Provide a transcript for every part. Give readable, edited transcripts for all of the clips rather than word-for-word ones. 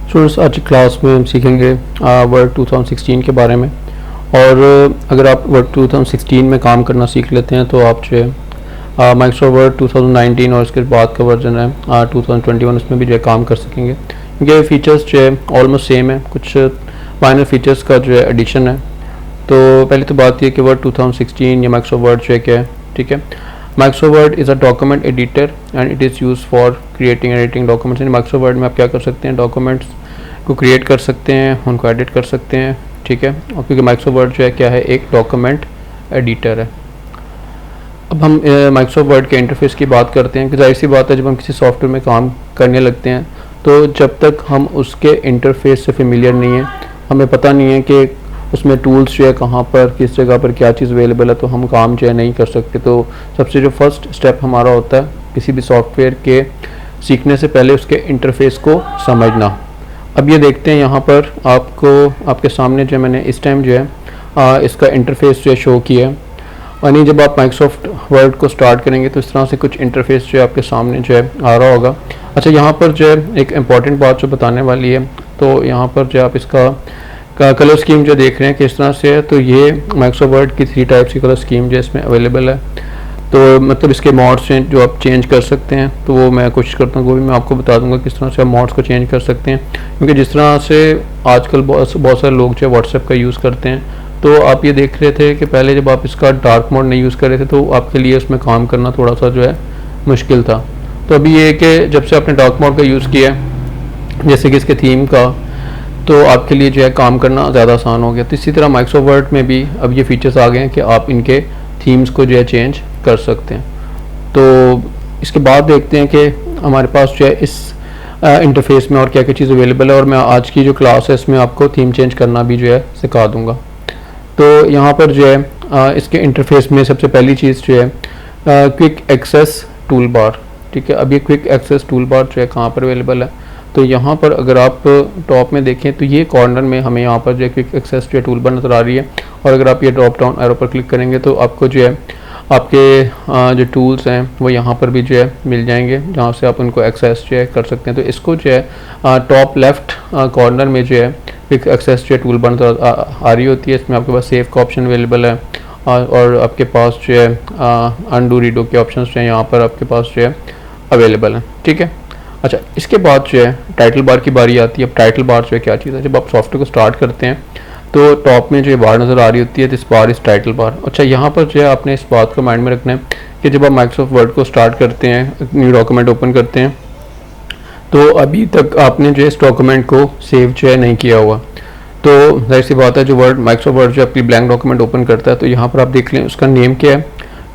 Students, आज की class में हम सीखेंगे वर्ड 2016 के बारे में। और अगर आप वर्ड 2016 में काम करना सीख लेते हैं तो आप जो है माइक्रोसॉफ्ट वर्ड 2019 और इसके बाद का वर्जन है 2021 उसमें भी जो है काम कर सकेंगे, क्योंकि फीचर्स जो है ऑलमोस्ट सेम है, कुछ माइनर फीचर्स का जो है एडिशन है। तो पहले तो बात यह कि वर्ड 2016 या माइक्रोसॉफ्ट वर्ड जो है क्या है, ठीक है। Microsoft word is a document editor and it is use for creating and editing documents. यानी माइक्रोसॉफ्ट वर्ड में आप क्या कर सकते हैं, डॉक्यूमेंट्स को क्रिएट कर सकते हैं, उनको एडिट कर सकते हैं, ठीक है। और क्योंकि माइक्रोसॉफ्ट वर्ड जो है क्या है, एक डॉक्यूमेंट एडिटर है। अब हम माइक्रोसॉफ्ट वर्ड के इंटरफेस की बात करते हैं कि जाहिर सी बात है, जब हम किसी सॉफ्टवेयर में काम करने लगते हैं तो जब तक हम उसके इंटरफेस से फेमिलियर नहीं है, हमें पता नहीं है कि उसमें टूल्स जो है कहाँ पर, किस जगह पर क्या चीज़ अवेलेबल है, तो हम काम जो है नहीं कर सकते। तो सबसे जो फर्स्ट स्टेप हमारा होता है किसी भी सॉफ्टवेयर के सीखने से पहले उसके इंटरफेस को समझना। अब ये देखते हैं यहाँ पर आपको, आपके सामने जो मैंने इस टाइम जो है इसका इंटरफेस जो है शो किया है। यानी जब आप माइक्रोसॉफ्ट वर्ड को स्टार्ट करेंगे तो इस तरह से कुछ इंटरफेस जो है आपके सामने जो है आ रहा होगा। अच्छा, यहाँ पर जो है एक इम्पॉर्टेंट बात जो बताने वाली है, तो यहाँ पर जो आप इसका कलर स्कीम जो देख रहे हैं किस तरह से है, तो ये माइक्रोसॉफ्ट वर्ड की 3 टाइप्स की कलर स्कीम जो इसमें अवेलेबल है। तो मतलब इसके मॉड्स हैं जो आप चेंज कर सकते हैं, तो वो मैं कोशिश करता हूँ वो भी मैं आपको बता दूंगा किस तरह से आप मॉड्स को चेंज कर सकते हैं। क्योंकि जिस तरह से आजकल बहुत सारे लोग जो है व्हाट्सएप का यूज़ करते हैं, तो आप ये देख रहे थे कि पहले जब आप इसका डार्क मोड नहीं यूज़ कर रहे थे तो आपके लिए उसमें काम करना थोड़ा सा जो है मुश्किल था। तो अभी ये कि जब से आपने डार्क मोड का यूज़ किया, जैसे कि इसके थीम का, तो आपके लिए जो है काम करना ज़्यादा आसान हो गया। तो इसी तरह माइक्रोसॉफ्ट वर्ड में भी अब ये फीचर्स आ गए हैं कि आप इनके थीम्स को जो है चेंज कर सकते हैं। तो इसके बाद देखते हैं कि हमारे पास जो है इस इंटरफेस में और क्या क्या चीज़ अवेलेबल है, और मैं आज की जो क्लास है इसमें आपको थीम चेंज करना भी जो है सिखा दूँगा। तो यहाँ पर जो है इसके इंटरफेस में सबसे पहली चीज़ जो है क्विक एक्सेस टूल बार, ठीक है। अब ये क्विक एक्सेस टूल बार जो है कहाँ पर अवेलेबल है, तो यहाँ पर अगर आप टॉप में देखें तो ये कॉर्नर में हमें यहाँ पर जो है क्विक एक्सेस जो है टूल बार नज़र आ रही है। और अगर आप ये ड्रॉप डाउन एरो पर क्लिक करेंगे तो आपको जो है आपके जो टूल्स हैं वो यहाँ पर भी जो है मिल जाएंगे, जहाँ से आप उनको एक्सेस जो है कर सकते हैं। तो इसको जो है टॉप लेफ्ट कॉर्नर में जो है क्विक एक्सेस जो है टूल बार नज़र आ रही होती है। इसमें आपके पास सेव का ऑप्शन अवेलेबल है और आपके पास जो है अनडू रीडो के ऑप्शन जो है यहाँ पर आपके पास जो है अवेलेबल हैं, ठीक है। अच्छा, इसके बाद जो है टाइटल बार की बारी आती है। अब टाइटल बार जो है क्या चीज़ है, जब आप सॉफ्टवेयर को स्टार्ट करते हैं तो टॉप में जो है बार नज़र आ रही होती है, दिस बार इस टाइटल बार। अच्छा, यहाँ पर जो है आपने इस बात को माइंड में रखना है कि जब आप माइक्रोसॉफ्ट वर्ड को स्टार्ट करते हैं, न्यू डॉक्यूमेंट ओपन करते हैं, तो अभी तक आपने जो है इस डॉक्यूमेंट को सेव जो है नहीं किया हुआ। तो जाहिर सी बात है, जो वर्ड माइक्रोसॉफ्ट वर्ड जो आपकी ब्लैंक डॉक्यूमेंट ओपन करता है, तो यहाँ पर आप देख लें उसका नेम क्या है,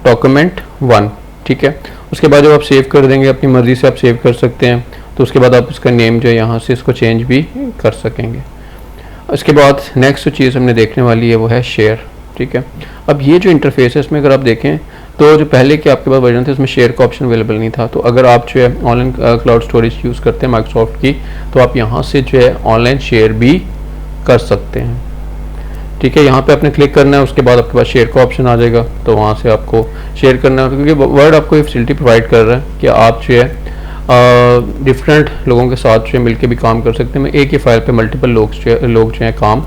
डॉक्यूमेंट 1, ठीक है। उसके बाद जब आप सेव कर देंगे, अपनी मर्ज़ी से आप सेव कर सकते हैं, तो उसके बाद आप इसका नेम जो है यहाँ से इसको चेंज भी कर सकेंगे। इसके बाद नेक्स्ट चीज़ हमने देखने वाली है वो है शेयर, ठीक है। अब ये जो इंटरफेस है इसमें अगर आप देखें तो जो पहले के आपके पास वर्जन थे उसमें शेयर का ऑप्शन अवेलेबल नहीं था। तो अगर आप जो है ऑनलाइन क्लाउड स्टोरेज यूज़ करते हैं माइक्रोसॉफ्ट की, तो आप यहाँ से जो है ऑनलाइन शेयर भी कर सकते हैं, ठीक है। यहाँ पे आपने क्लिक करना है, उसके बाद आपके पास शेयर का ऑप्शन आ जाएगा, तो वहाँ से आपको शेयर करना है। क्योंकि वर्ड आपको ये फैसिलिटी प्रोवाइड कर रहा है कि आप जो है डिफरेंट लोगों के साथ जो है मिलकर भी काम कर सकते हैं। एक ही फाइल पे मल्टीपल लोग जो है काम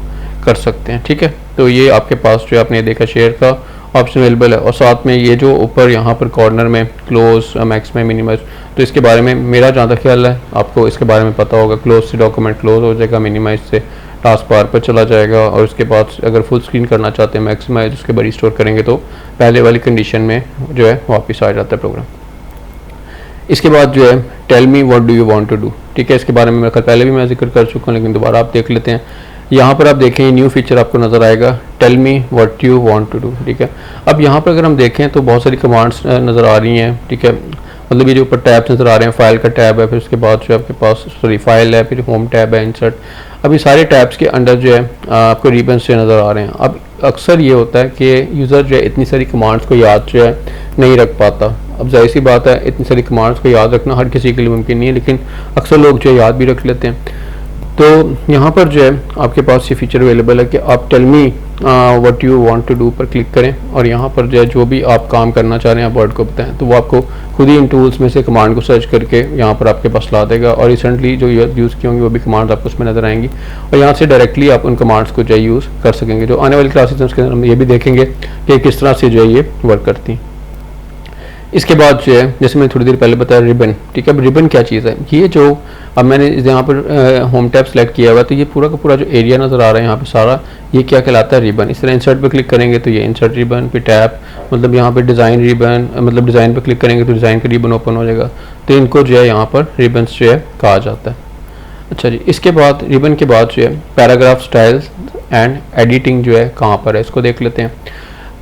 कर सकते हैं, ठीक है। तो ये आपके पास जो है आपने देखा शेयर का ऑप्शन अवेलेबल है। और साथ में ये जो ऊपर यहाँ पर कॉर्नर में क्लोज, मैक्सिमम, मिनिमाइज, तो इसके बारे में मेरा जहाँ तक ख्याल है आपको इसके बारे में पता होगा। क्लोज से डॉक्यूमेंट क्लोज हो जाएगा, मिनिमाइज से टास्क बार पर चला जाएगा, और उसके बाद अगर फुल स्क्रीन करना चाहते हैं मैक्सिमाइज, उसके बाद रिस्टोर करेंगे तो पहले वाली कंडीशन में जो है वापस आ जाता है प्रोग्राम। इसके बाद जो है tell me what do you want to do, ठीक है। इसके बारे में मेरे पहले भी मैं जिक्र कर चुका हूँ, लेकिन दोबारा आप देख लेते हैं। यहाँ पर आप देखें न्यू फीचर आपको नज़र आएगा, tell me what you want to do, ठीक है। अब यहाँ पर अगर हम देखें तो बहुत सारी कमांड्स नज़र आ रही हैं, ठीक है। मतलब ये जो ऊपर टैब नज़र आ रहे हैं, फाइल का टैब है, फिर उसके बाद जो आपके पास फाइल है, फिर होम टैब है, इंसर्ट। अभी सारे टैब्स के अंडर जो है आपको रिबन्स जो नज़र आ रहे हैं। अब अक्सर ये होता है कि यूज़र जो है इतनी सारी कमांड्स को याद जो है नहीं रख पाता। अब जाहिर सी बात है, इतनी सारी कमांड्स को याद रखना हर किसी के लिए मुमकिन नहीं है, लेकिन अक्सर लोग जो है याद भी रख लेते हैं। तो यहाँ पर जो है आपके पास ये फीचर अवेलेबल है कि आप tell me what you want to do पर क्लिक करें और यहाँ पर जो भी आप काम करना चाह रहे हैं आप वर्ड को बताएं, तो वो आपको खुद ही इन टूल्स में से कमांड को सर्च करके यहाँ पर आपके पास ला देगा और रिसेंटली जो यूज़ की होंगी वो भी कमांड आपको उसमें नजर आएंगी और यहाँ से डायरेक्टली आप उन कमांड्स को जो है यूज़ कर सकेंगे। जो आने वाली क्लासेस हैं उसके अंदर हम ये भी देखेंगे कि किस तरह से जो है ये वर्क करती हैं। इसके बाद जो है जैसे मैंने थोड़ी देर पहले बताया रिबन, ठीक है। अब रिबन क्या चीज़ है, ये जो अब मैंने यहाँ पर होम टैब सेलेक्ट किया हुआ है तो ये पूरा का पूरा जो एरिया नज़र आ रहा है यहाँ पे सारा, ये क्या कहलाता है, रिबन। इस तरह इंसर्ट पे क्लिक करेंगे तो ये इंसर्ट रिबन, फिर टैब मतलब यहाँ पे डिज़ाइन रिबन, मतलब डिज़ाइन पे क्लिक करेंगे तो डिज़ाइन का रिबन ओपन हो जाएगा। तो इनको जो है यहाँ पर रिबन्स जो है कहा जाता है। अच्छा जी, इसके बाद रिबन के बाद जो है पैराग्राफ स्टाइल्स एंड एडिटिंग जो है कहाँ पर है इसको देख लेते हैं।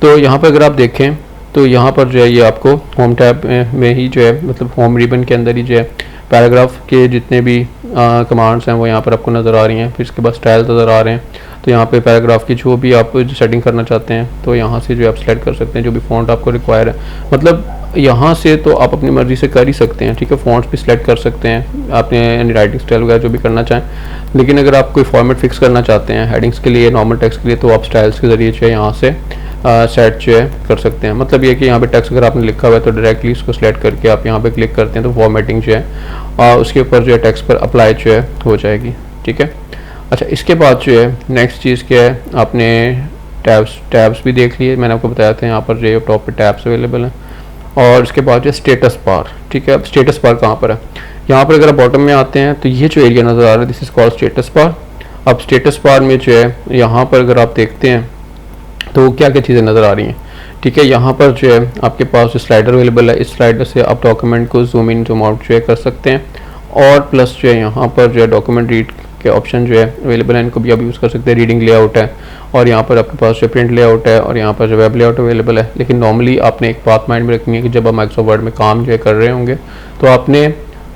तो यहाँ पर अगर आप देखें तो यहाँ पर जो है ये आपको होम टैब में ही जो है मतलब होम रिबन के अंदर ही जो है पैराग्राफ के जितने भी कमांड्स हैं वो यहाँ पर आपको नज़र आ रही हैं। फिर इसके बाद स्टाइल्स नज़र आ रहे हैं, तो यहाँ पे पैराग्राफ की जो भी आप सेटिंग करना चाहते हैं तो यहाँ से जो है आप सेलेक्ट कर सकते हैं जो भी फ़ॉन्ट आपको रिक्वायर है। मतलब यहाँ से तो आप अपनी मर्ज़ी से कर ही सकते हैं, ठीक है। फ़ॉन्ट्स भी सिलेक्ट कर सकते हैं आपने राइटिंग स्टाइल वगैरह जो भी करना चाहें, लेकिन अगर आप कोई फॉर्मेट फिक्स करना चाहते हैं हेडिंग्स के लिए, नॉर्मल टेक्स्ट के लिए, तो आप स्टाइल्स के ज़रिए जो है यहाँ से सेट जो है कर सकते हैं। मतलब ये कि यहाँ पे टेक्स्ट अगर आपने लिखा हुआ है तो डायरेक्टली इसको सिलेक्ट करके आप यहाँ पे क्लिक करते हैं तो फॉर्मेटिंग जो है उसके ऊपर जो है टेक्स्ट पर अप्लाई जो है हो जाएगी, ठीक है। अच्छा, इसके बाद जो है नेक्स्ट चीज़ क्या है, आपने टैब्स भी देख लिए, मैंने आपको बताया था यहाँ पर जो टॉप पे टैब्स अवेलेबल हैं। और इसके बाद जो स्टेटस बार, ठीक है। अब स्टेटस बार कहाँ पर है, यहाँ पर अगर आप बॉटम में आते हैं तो ये जो एरिया नज़र आ रहा है this is called status bar. अब स्टेटस बार में जो है यहाँ पर अगर आप देखते हैं तो क्या क्या चीज़ें नज़र आ रही हैं, ठीक है। यहाँ पर जो है आपके पास जो स्लाइडर अवेलेबल है, इस स्लाइडर से आप डॉक्यूमेंट को जूम इन जूम आउट जो है कर सकते हैं। और प्लस जो है यहाँ पर जो है डॉक्यूमेंट रीड के ऑप्शन जो है अवेलेबल है, इनको भी आप यूज़ कर सकते हैं। रीडिंग लेआउट है और यहाँ पर आपके पास जो प्रिंट लेआउट है और यहाँ पर जो वेब लेआउट अवेलेबल है। लेकिन नॉर्मली आपने एक बात माइंड में रखनी है कि जब आप माइक्रोसॉफ्ट वर्ड में काम जो है कर रहे होंगे तो आपने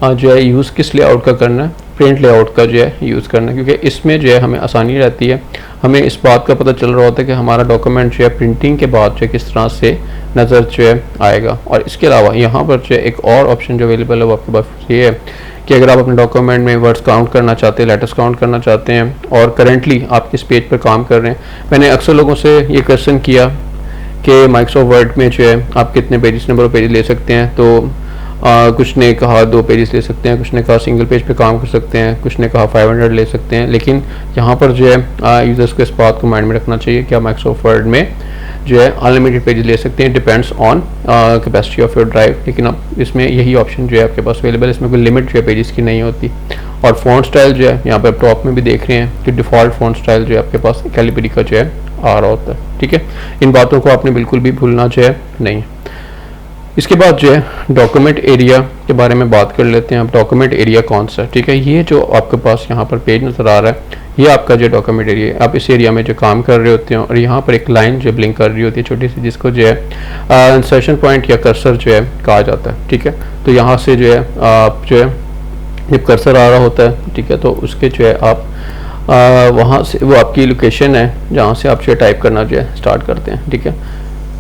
जो है यूज़ किस लेआउट का करना है, प्रिंट लेआउट का जो है यूज़ करना है, क्योंकि इसमें जो है हमें आसानी रहती है। हमें इस बात का पता चल रहा होता है कि हमारा डॉक्यूमेंट जो है प्रिंटिंग के बाद जो है किस तरह से नज़र जो है आएगा। और इसके अलावा यहाँ पर जो है एक और ऑप्शन जो अवेलेबल है वो आपके पास ये है कि अगर आप अपने डॉक्यूमेंट में वर्ड्स काउंट करना चाहते हैं, लेटर्स काउंट करना चाहते हैं और करेंटली आप किस पेज पर काम कर रहे हैं। मैंने अक्सर लोगों से ये क्वेश्चन किया कि माइक्रोसॉफ्ट वर्ड में जो है आप कितने पेजेस, नंबर ऑफ पेजेस ले सकते हैं, तो कुछ ने कहा 2 पेजेस ले सकते हैं, कुछ ने कहा सिंगल पेज पे काम कर सकते हैं, कुछ ने कहा 500 ले सकते हैं। लेकिन यहाँ पर जो है यूज़र्स को इस बात को माइंड में रखना चाहिए कि आप माइक्रोसॉफ्ट वर्ड में जो है अनलिमिटेड पेजेस ले सकते हैं, depends on capacity of your drive. लेकिन अब इसमें यही ऑप्शन जो है आपके पास अवेलेबल है, इसमें कोई लिमिट जो है पेजेस की नहीं होती। और फ़ॉन्ट स्टाइल जो है यहाँ पर आप टॉप में भी देख रहे हैं कि डिफ़ॉल्ट फ़ॉन्ट स्टाइल जो है आपके पास कैलिबरी का जो है आ रहा होता है, ठीक है। इन बातों को आपने बिल्कुल भी भूलना जो है नहीं। इसके बाद जो है डॉक्यूमेंट एरिया के बारे में बात कर लेते हैं। अब डॉक्यूमेंट एरिया कौन सा, ठीक है। ये जो आपके पास यहाँ पर पेज नज़र आ रहा है ये आपका जो डॉक्यूमेंट एरिया है। आप इस एरिया में जो काम कर रहे होते हैं और यहाँ पर एक लाइन जो ब्लिंक कर रही होती है छोटी सी, जिसको जो है इंसर्शन पॉइंट या कर्सर जो है कहा जाता है, ठीक है। तो यहाँ से जो है आप जो है जब कर्सर आ रहा होता है, ठीक है, तो उसके जो है आप वहाँ से वो आपकी लोकेशन है जहाँ से आप जो टाइप करना जो है स्टार्ट करते हैं, ठीक है।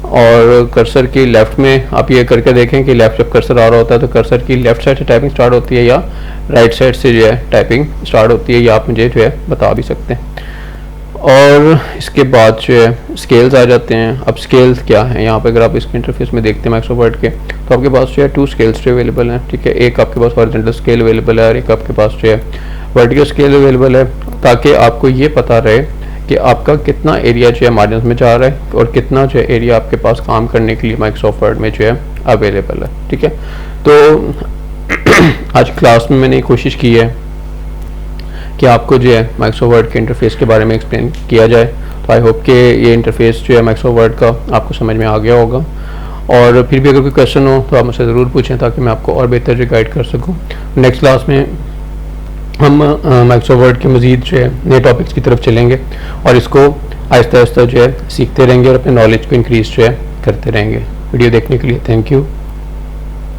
और कर्सर की लेफ़्ट में आप ये करके देखें कि लेफ़्ट जब कर्सर आ रहा होता है तो कर्सर की लेफ़्ट साइड से टाइपिंग स्टार्ट होती है या राइट साइड से जो है टाइपिंग स्टार्ट होती है, या आप मुझे जो है बता भी सकते हैं। और इसके बाद जो है स्केल्स आ जाते हैं। अब स्केल्स क्या है, यहाँ पे अगर आप इसके इंटरफेस में देखते हैं माइक्रोसॉफ्ट वर्ड के, तो आपके पास जो है 2 स्केल्स जो अवेलेबल हैं, ठीक है। एक आपके पास हॉरिजॉन्टल स्केल अवेलेबल है और एक आपके पास जो है वर्टिकल स्केल अवेलेबल है, ताकि आपको ये पता रहे कि आपका कितना एरिया जो है मार्जिन में जा रहा है और कितना जो है एरिया आपके पास काम करने के लिए माइक्रोसॉफ्ट वर्ड में जो है अवेलेबल है, ठीक है। तो आज क्लास में मैंने कोशिश की है कि आपको जो है माइक्रोसॉफ्ट वर्ड के इंटरफेस के बारे में एक्सप्लेन किया जाए। तो आई होप कि ये इंटरफेस जो है माइक्रोसॉफ्ट वर्ड का आपको समझ में आ गया होगा। और फिर भी अगर कोई क्वेश्चन हो तो आप मुझसे ज़रूर पूछें ताकि मैं आपको और बेहतर जो गाइड कर सकूँ। नेक्स्ट क्लास में हम माइक्रोसॉफ्ट वर्ड के मज़ीद जो है नए टॉपिक्स की तरफ चलेंगे और इसको आहिस्ता आहिस्ता जो है सीखते रहेंगे और अपने नॉलेज को इंक्रीज जो है करते रहेंगे। वीडियो देखने के लिए थैंक यू।